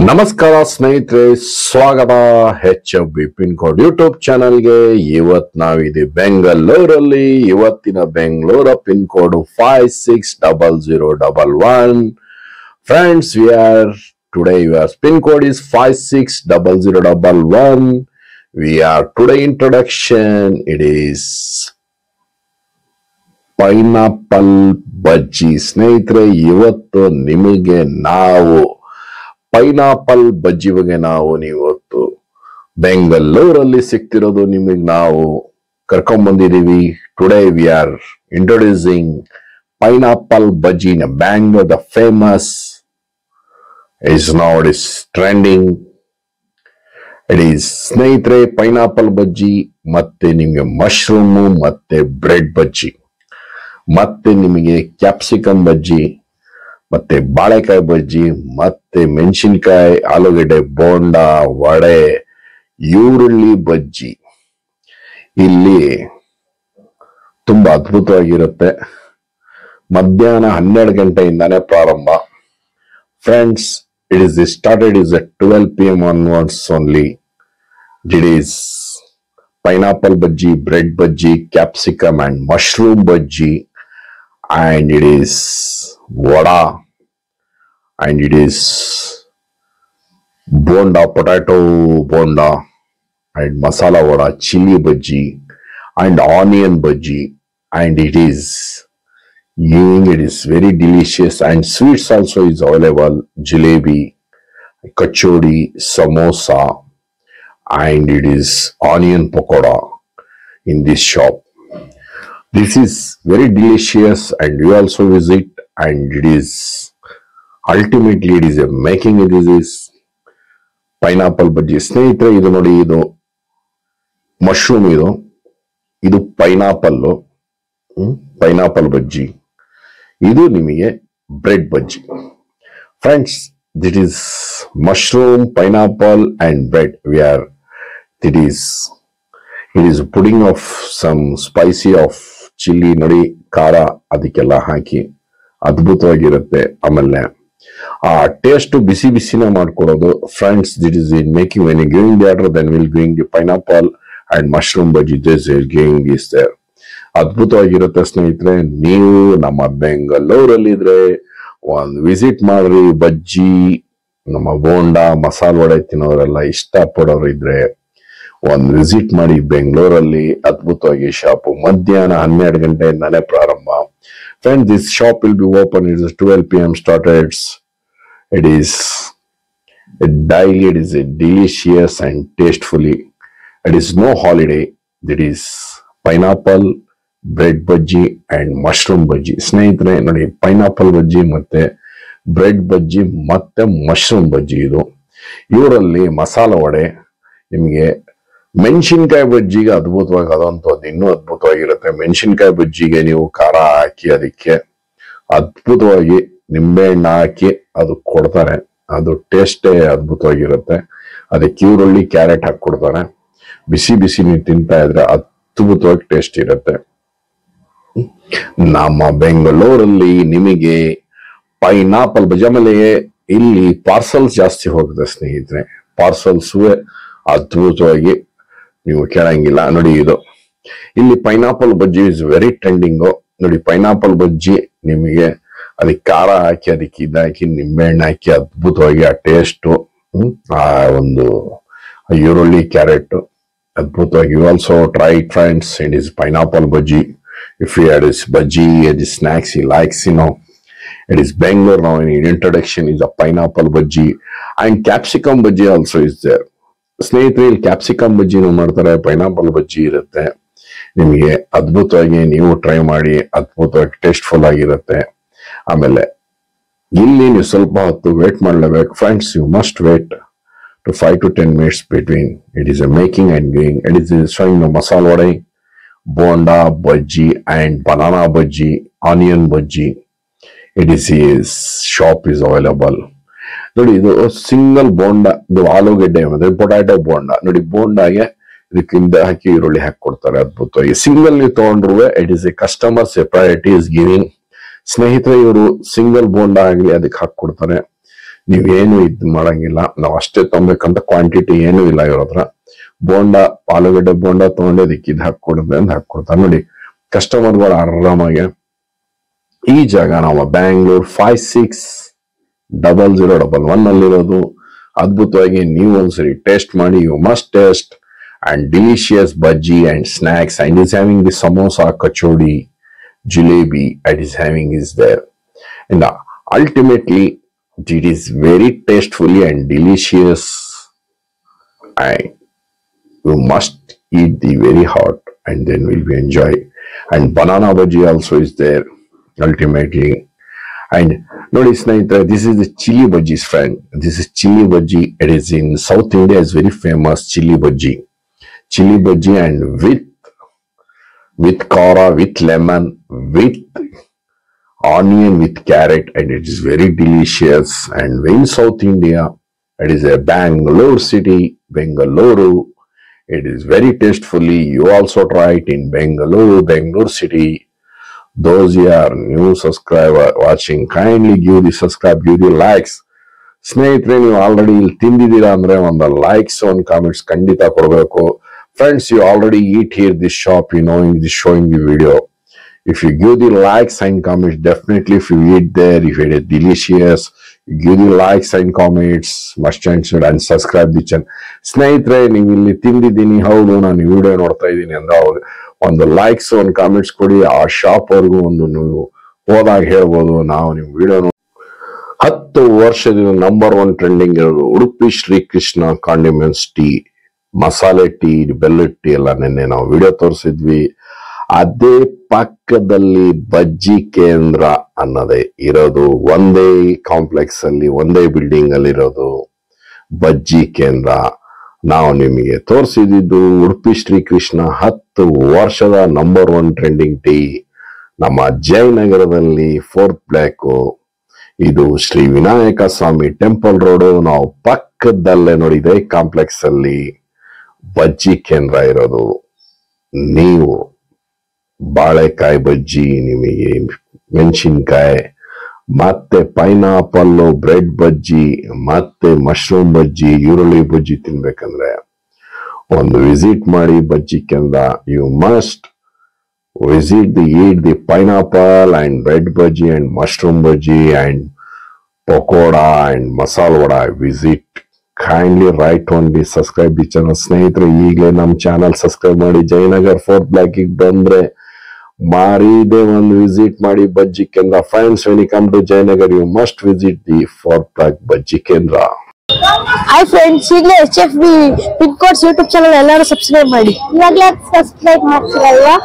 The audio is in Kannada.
ನಮಸ್ಕಾರ ಸ್ನೇಹಿತರೆ, ಸ್ವಾಗತ HFB ಪಿನ್ ಕೋಡ್ ಯೂಟ್ಯೂಬ್ ಚಾನಲ್ಗೆ. ಇವತ್ ನಾವಿದೆ ಬೆಂಗಳೂರಲ್ಲಿ. ಇವತ್ತಿನ ಬೆಂಗಳೂರ pin code 560011. Friends, today your pin code is 560011. We are today introduction. It is pineapple bajji. ಸ್ನೇಹಿತರೆ, ಇವತ್ತು ನಿಮಗೆ ನಾವು ಪೈನಾಪಲ್ ಬಜ್ಜಿ ಬಗ್ಗೆ ಇವತ್ತು ಬೆಂಗಳೂರಲ್ಲಿ ಸಿಗ್ತಿರೋದು ನಿಮಗೆ ನಾವು ಕರ್ಕೊಂಡ್ ಬಂದಿದೀವಿ. Today we are introducing pineapple bajji in Bangalore. The famous is now it is trending. It is ಸ್ನೇಹಿತರೆ ಪೈನಾಪಲ್ ಬಜ್ಜಿ, ಮತ್ತೆ ನಿಮಗೆ ಮಶ್ರೂಮ್, ಮತ್ತೆ ಬ್ರೆಡ್ ಬಜ್ಜಿ, ಮತ್ತೆ ನಿಮಗೆ ಕ್ಯಾಪ್ಸಿಕಮ್ ಬಜ್ಜಿ, ಮತ್ತೆ ಬಾಳೆಕಾಯಿ ಬಜ್ಜಿ, ಮತ್ತೆ ಮೆಣಸಿನಕಾಯಿ, ಆಲೂಗಡ್ಡೆ ಬೋಂಡ, ವಡೆ, ಈರುಳ್ಳಿ ಬಜ್ಜಿ ಇಲ್ಲಿ ತುಂಬಾ ಅದ್ಭುತವಾಗಿರುತ್ತೆ. ಮಧ್ಯಾಹ್ನ 12 ಗಂಟೆಯಿಂದಾನೇ ಪ್ರಾರಂಭ. Friends, it is started is at 12 PM onwards only. It is pineapple bhaji, bread bhaji, capsicum and mushroom bhaji, and it is vada, and it is bonda, potato bonda, and masala vada, chili bhaji, and onion bhaji, and it is very delicious. And sweets also is available: jalebi, kachori, samosa, and it is onion pakoda in this shop. This is very delicious, and you also visit, and it is ultimately it is a making. It is pineapple bhaji. ಸ್ನೇಹಿತರೆ, ಇದು ನೋಡಿ, ಇದು ಮಶ್ರೂಮ್, ಇದು ಪೈನಾಪಲ್ ಬಜ್ಜಿ, ಇದು ನಿಮಗೆ bread bajji. Friends, that is mushroom, pineapple and bread. It is putting of some spicy of chilli ನೋಡಿ, ಖಾರ ಅದಕ್ಕೆಲ್ಲ ಹಾಕಿ ಅದ್ಭುತವಾಗಿರುತ್ತೆ. ಆಮೇಲೆ ಆ ಟೇಸ್ಟ್ ಬಿಸಿ ಬಿಸಿನ ಮಾಡ್ಕೊಡೋದು. Friends, that is in making when you giving the order, then will giving the pineapple and mushroom bajji. This is giving this there. ಅದ್ಭುತವಾಗಿರುತ್ತೆ ಸ್ನೇಹಿತರೆ. ನೀವು ನಮ್ಮ ಬೆಂಗಳೂರಲ್ಲಿದ್ರೆ ಒಂದು ವಿಸಿಟ್ ಮಾಡ್ರಿ. ಬಜ್ಜಿ, ನಮ್ಮ ಬೋಂಡ, ಮಸಾಲ ವಡೆ ತಿನ್ನೋರೆಲ್ಲ ಇಷ್ಟಪಡೋರು ಇದ್ರೆ ಒಂದು ವಿಸಿಟ್ ಮಾಡಿ ಬೆಂಗಳೂರಲ್ಲಿ. ಅದ್ಭುತವಾಗಿ ಶಾಪ್ ಮಧ್ಯಾಹ್ನ 12 ಗಂಟೆಯಿಂದಾನೇ ಪ್ರಾರಂಭ. Friend, this shop will be open. It is 12 PM started. It is daily. It is a delicious and tastefully. It is no holiday. It is pineapple, bread bhaji and mushroom bhaji. ಸ್ನೇಹಿತರೆ ನೋಡಿ, ಪೈನಾಪಲ್ ಬಜ್ಜಿ ಮತ್ತೆ ಬ್ರೆಡ್ ಬಜ್ಜಿ ಮತ್ತೆ ಮಶ್ರೂಮ್ ಬಜ್ಜಿ. ಇವರಲ್ಲಿ ಮಸಾಲ ವಡೆ, ನಿಮಗೆ ಮೆಣಸಿನ್ಕಾಯಿ ಬಜ್ಜಿಗೆ ಅದ್ಭುತವಾಗಿ ಅದಂತದ್ದು ಇನ್ನೂ ಅದ್ಭುತವಾಗಿರುತ್ತೆ. ಮೆಣಸಿನ್ಕಾಯಿ ಬಜ್ಜಿಗೆ ನೀವು ಖಾರ ಹಾಕಿ ಅದಕ್ಕೆ ಅದ್ಭುತವಾಗಿ ನಿಂಬೆಹಣ್ಣು ಹಾಕಿ ಅದು ಕೊಡ್ತಾರೆ. ಅದು ಟೇಸ್ಟೇ ಅದ್ಭುತವಾಗಿರುತ್ತೆ. ಅದಕ್ಕೆ ಈರುಳ್ಳಿ, ಕ್ಯಾರೆಟ್ ಹಾಕಿ ಕೊಡ್ತಾರೆ. ಬಿಸಿ ಬಿಸಿ ನೀವು ತಿಂತಾ ಇದ್ರೆ ಅದ್ಭುತವಾಗಿ ಟೇಸ್ಟ್ ಇರುತ್ತೆ. ನಮ್ಮ ಬೆಂಗಳೂರಲ್ಲಿ ನಿಮಗೆ ಪೈನಾಪಲ್ ಬಜ್ಜಿ, ಆಮೇಲೆ ಇಲ್ಲಿ ಪಾರ್ಸಲ್ಸ್ ಜಾಸ್ತಿ ಹೋಗುತ್ತೆ ಸ್ನೇಹಿತರೆ. ಪಾರ್ಸಲ್ಸ್ ಅದ್ಭುತವಾಗಿ ನೀವು ಕೇಳಂಗಿಲ್ಲ. ನೋಡಿ, ಇಲ್ಲಿ pineapple bajji is very trending. ನೋಡಿ, ಪೈನಾಪಲ್ ಬಜ್ಜಿ ನಿಮಗೆ ಅದಕ್ಕೆ ಖಾರ ಹಾಕಿ, ಅದಕ್ಕೆ ಇದಾಕಿ, ನಿಂಬೆಹಣ್ಣು ಹಾಕಿ ಅದ್ಭುತವಾಗಿ ಆ ಟೇಸ್ಟು, ಆ ಒಂದು ಈರುಳ್ಳಿ, ಕ್ಯಾರೆಟ್ ಅದ್ಭುತವಾಗಿ. You also try it friends. It is pineapple bajji. If you had this bhaji and the snacks he likes, it is Bangalore now. In introduction is a pineapple bhaji, and capsicum bhaji also is there. ಸ್ನೇಹಿತರೆ, ಇಲ್ಲಿ ಕ್ಯಾಪ್ಸಿಕಮ್ ಬಜ್ಜಿನೂ ಮಾಡ್ತಾರೆ, ಪೈನಾಪಲ್ ಬಜ್ಜಿ ಇರುತ್ತೆ. ನಿಮಗೆ ಅದ್ಭುತವಾಗಿ ನೀವು ಟ್ರೈ ಮಾಡಿ, ಅದ್ಭುತವಾಗಿ ಟೇಸ್ಟ್ಫುಲ್ ಆಗಿರುತ್ತೆ. ಆಮೇಲೆ ಇಲ್ಲಿ ನೀವು ಸ್ವಲ್ಪ ಹೊತ್ತು ವೇಟ್ ಮಾಡಲೇಬೇಕು. Friends, you must wait to 5 to 10 minutes between. It is a making and giving. It is showing the masala vada, bonda, bhaji and banana bhaji, onion bhaji. It is his shop is available. ನೋಡಿ, ಇದು ಸಿಂಗಲ್ ಬೋಂಡ, ಇದು ಆಲೂಗಡ್ಡೆ ಅಂದ್ರೆ ಪೊಟ್ಯಾಟೊ ಬೋಂಡ. ನೋಡಿ, ಬೋಂಡಾಗೆ ಇದಕ್ಕಿಂತ ಹಾಕಿ ಈರುಳ್ಳಿ ಹಾಕಿ ಕೊಡ್ತಾರೆ ಅದ್ಭುತವಾಗಿ. ಸಿಂಗಲ್ ನೀವು ತಗೊಂಡ್ರು it is A customer separate is giving. ಸ್ನೇಹಿತರೆ, ಇವರು ಸಿಂಗಲ್ ಬೋಂಡ ಆಗ್ಲಿ ಅದಕ್ಕೆ ಹಾಕಿ ಕೊಡ್ತಾರೆ. ನೀವೇನು ಇದು ಮಾಡಂಗಿಲ್ಲ, ನಾವು ಅಷ್ಟೇ ತೊಗೊಬೇಕಂತ ಕ್ವಾಂಟಿಟಿ ಏನೂ ಇಲ್ಲ ಇವ್ರ ಹತ್ರ. ಬೋಂಡ, ಆಲೂಗಡ್ಡೆ ಬೋಂಡ ತಗೊಂಡೋದಕ್ಕೆ ಇದು ಹಾಕೊಡುತ್ತೆ ಅಂತ ಹಾಕೊಡ್ತಾರೆ ನೋಡಿ. ಕಸ್ಟಮರ್ಗಳು ಆರಾಮಾಗಿ ಈ ಜಾಗ ನಾವು ಬ್ಯಾಂಗ್ಳೂರ್ 560011 ಅಲ್ಲಿರೋದು. ಅದ್ಭುತವಾಗಿ ನೀವು ಒಂದ್ಸರಿ ಟೇಸ್ಟ್ ಮಾಡಿ. You must taste and delicious bhaji and snacks, and is having the samosa, kachori, jalebi, and is having is there. And ultimately it is very tastefully and delicious, and you must eat the very hot and then will be enjoy. And banana bhaji also is there ultimately. And notice Naitra, this is the chili bhajis, friend. This is chili bhaji. It is in South India, is very famous chili bhaji. Chili bhaji, and with kara, with lemon, with onion, with carrot, and it is very delicious. And in South India, it is a Bangalore city, Bengaluru. It is very tastefully. You also try it in Bangalore city. Those who are new subscriber watching, kindly give the subscribe, give the likes. ಸ್ನೇಹಿತರೆ, ನೀವು ಆಲ್ರೆಡಿ ಇಲ್ಲಿ ತಿಂದಿದ್ದೀರಾ ಅಂದ್ರೆ ಒಂದು ಲೈಕ್ಸ್, ಒಂದು ಕಾಮೆಂಟ್ಸ್ ಖಂಡಿತ ಕೊಡಬೇಕು. Friends, you already eat here this shop, you know, in this showing the video. If you give the likes and comments, definitely if you eat there, if it is delicious, you give the likes and comments, must and should, and subscribe the channel. ಸ್ನೇಹಿತರೆ, ನೀವು ಇಲ್ಲಿ ತಿಂದಿದ್ದೀನಿ, ಹೌದು ನಾನು ವಿಡಿಯೋ ನೋಡ್ತಾ ಇದ್ದೀನಿ ಅಂದ್ರೆ ಒಂದು ಲೈಕ್ಸ್, ಒಂದು ಕಾಮೆಂಟ್ಸ್ ಕೊಡಿ. ಆ ಶಾಪ್ ಅವ್ರಿಗೂ ಒಂದು ನೀವು ಹೋದಾಗ ಹೇಳ್ಬೋದು, ನಾವು ನಿಮ್ ವಿಡಿಯೋ 10 ವರ್ಷದಿಂದ ನಂಬರ್ 1 ಟ್ರೆಂಡಿಂಗ್ ಇರೋದು ಉಡುಪಿ ಶ್ರೀಕೃಷ್ಣ ಕಾಂಡಿಮೆಂಟ್ಸ್ ಟೀ, ಮಸಾಲೆ ಟೀ, ಬೆಲ್ಲದ ಟೀ ಎಲ್ಲ ನಿನ್ನೆ ನಾವು ವಿಡಿಯೋ ತೋರಿಸಿದ್ವಿ. ಅದೇ ಪಕ್ಕದಲ್ಲಿ ಬಜ್ಜಿ ಕೇಂದ್ರ ಅನ್ನೋದೇ ಇರೋದು. ಒಂದೇ ಕಾಂಪ್ಲೆಕ್ಸ್ ಅಲ್ಲಿ, ಒಂದೇ ಬಿಲ್ಡಿಂಗ್ ಅಲ್ಲಿ ಇರೋದು ಬಜ್ಜಿ ಕೇಂದ್ರ. ನಾವು ನಿಮಗೆ ತೋರಿಸಿದ್ದು ಉಡುಪಿ ಶ್ರೀಕೃಷ್ಣ 10 ವರ್ಷದ ನಂಬರ್ 1 ಟ್ರೆಂಡಿಂಗ್ ಟೀ ನಮ್ಮ ಜಯನಗರದಲ್ಲಿ 4th ಬ್ಲಾಕ್. ಇದು ಶ್ರೀ ವಿನಾಯಕ ಸ್ವಾಮಿ ಟೆಂಪಲ್ ರೋಡ್. ನಾವು ಪಕ್ಕದಲ್ಲೇ ನೋಡಿದೆ ಕಾಂಪ್ಲೆಕ್ಸ್ ಅಲ್ಲಿ ಬಜ್ಜಿ ಕೇಂದ್ರ ಇರೋದು. ನೀವು ಬಾಳೆಕಾಯಿ ಬಜ್ಜಿ, ನಿಮಗೆ ಮೆಣಸಿನ್ಕಾಯಿ, ಮತ್ತೆ ಪೈನಾಪಲ್ ಬ್ರೆಡ್ ಬಜ್ಜಿ, ಮತ್ತೆ ಮಶ್ರೂಮ್ ಬಜ್ಜಿ, ಈರುಳ್ಳಿ ಬಜ್ಜಿ ತಿನ್ಬೇಕಂದ್ರೆ ಒಂದು ವಿಸಿಟ್ ಮಾಡಿ ಬಜ್ಜಿ ಕೇಂದ್ರ. You must visit eat the pineapple and bread bhaji and mushroom bhaji and pakoda and masala vada. Visit, kindly write on the subscribe the channel. ಸ್ನೇಹಿತರೆ, ಈಗಲೇ ನಮ್ಮ ಚಾನಲ್ ಸಬ್ಸ್ಕ್ರೈಬ್ ಮಾಡಿ. ಜಯನಗರ್ 4th ಬ್ಲಾಕ್ ಬಂದ್ರೆ ಮಾರಿದೆ ಒಂದು ವಿಸಿಟ್ ಮಾಡಿ ಬಜ್ಜಿ ಕೇಂದ್ರ. Friends, when you come to Jayanagar, you must visit the 4th block bajji ಕೇಂದ್ರ. ಹಾಯ್ ಫ್ರೆಂಡ್ಸ್, ಈಗಲೇ HFB pin codes YouTube channel ಎಲ್ಲರೂ ಸಬ್ಸ್ಕ್ರೈಬ್ ಮಾಡಿ. ಇವಾಗಲೇ ಸಬ್ಸ್ಕ್ರೈಬ್ ಮಾಡ್ತೀರಲ್ವಾ?